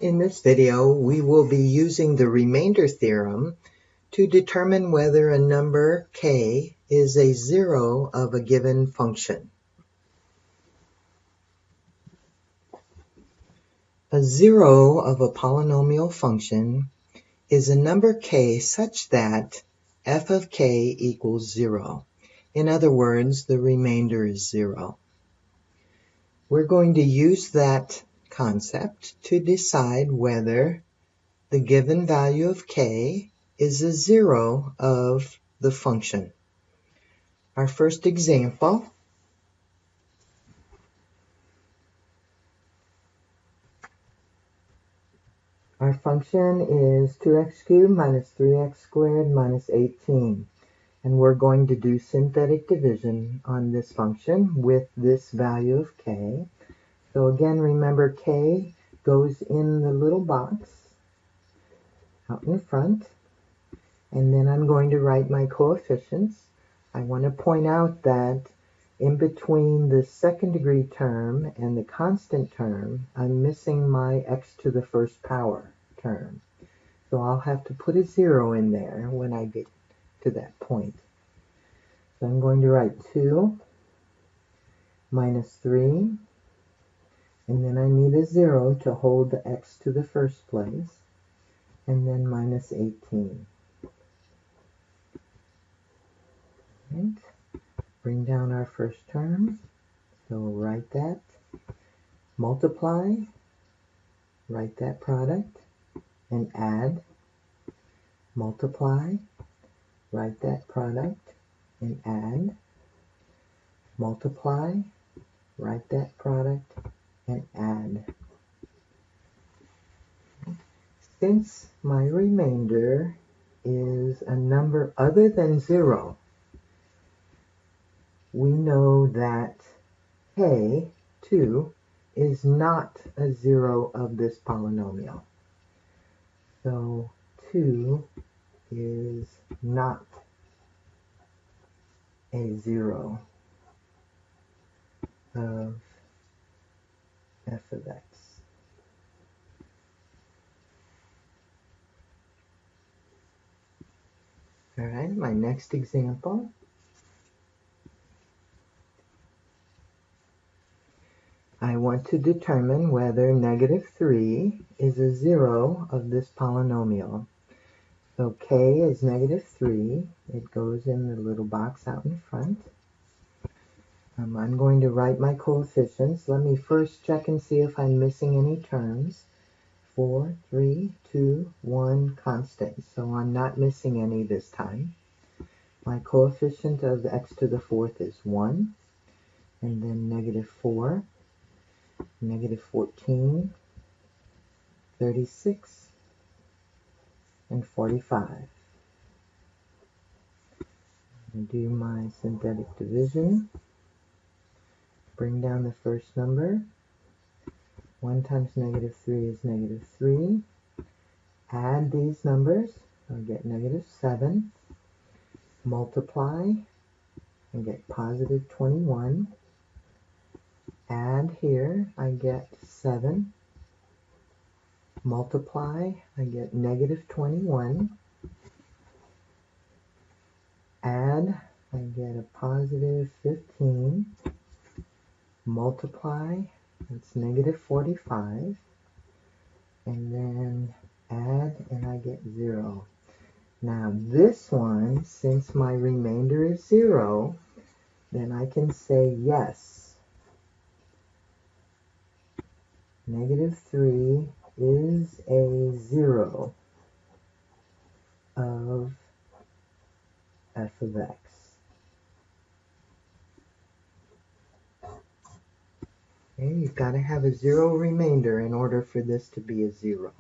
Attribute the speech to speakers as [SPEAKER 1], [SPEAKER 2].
[SPEAKER 1] In this video, we will be using the remainder theorem to determine whether a number k is a zero of a given function. A zero of a polynomial function is a number k such that f of k equals 0. In other words, the remainder is 0. We're going to use that concept to decide whether the given value of k is a zero of the function. Our first example, our function is 2x cubed minus 3x squared minus 18. And we're going to do synthetic division on this function with this value of k. So again, remember k goes in the little box out in front. And then I'm going to write my coefficients. I want to point out that in between the second degree term and the constant term, I'm missing my x to the first power term. So I'll have to put a 0 in there when I get to that point. So I'm going to write 2 minus 3, and then I need a 0 to hold the x to the first place, and then minus 18. Right. Bring down our first term, so we'll write that, multiply, write that product, and add, multiply, write that product, and add, multiply, write that product, and add. Since my remainder is a number other than 0, we know that k, 2, is not a 0 of this polynomial. So 2 is not a 0 of f of x. All right, my next example. I want to determine whether negative 3 is a 0 of this polynomial. So k is negative 3. It goes in the little box out in front. I'm going to write my coefficients. Let me first check and see if I'm missing any terms. 4, 3, 2, 1, constant. So I'm not missing any this time. My coefficient of x to the fourth is 1. And then negative 4. Negative 14, 36, and 45. And do my synthetic division. Bring down the first number. 1 times negative 3 is negative 3. Add these numbers. I'll get negative 7. Multiply and get positive 21. Add here, I get 7. Multiply, I get negative 21. Add, I get a positive 15. Multiply, that's negative 45. And then add, and I get 0. Now this one, since my remainder is 0, then I can say yes. Negative 3 is a 0 of f of x. Okay, you've got to have a 0 remainder in order for this to be a 0.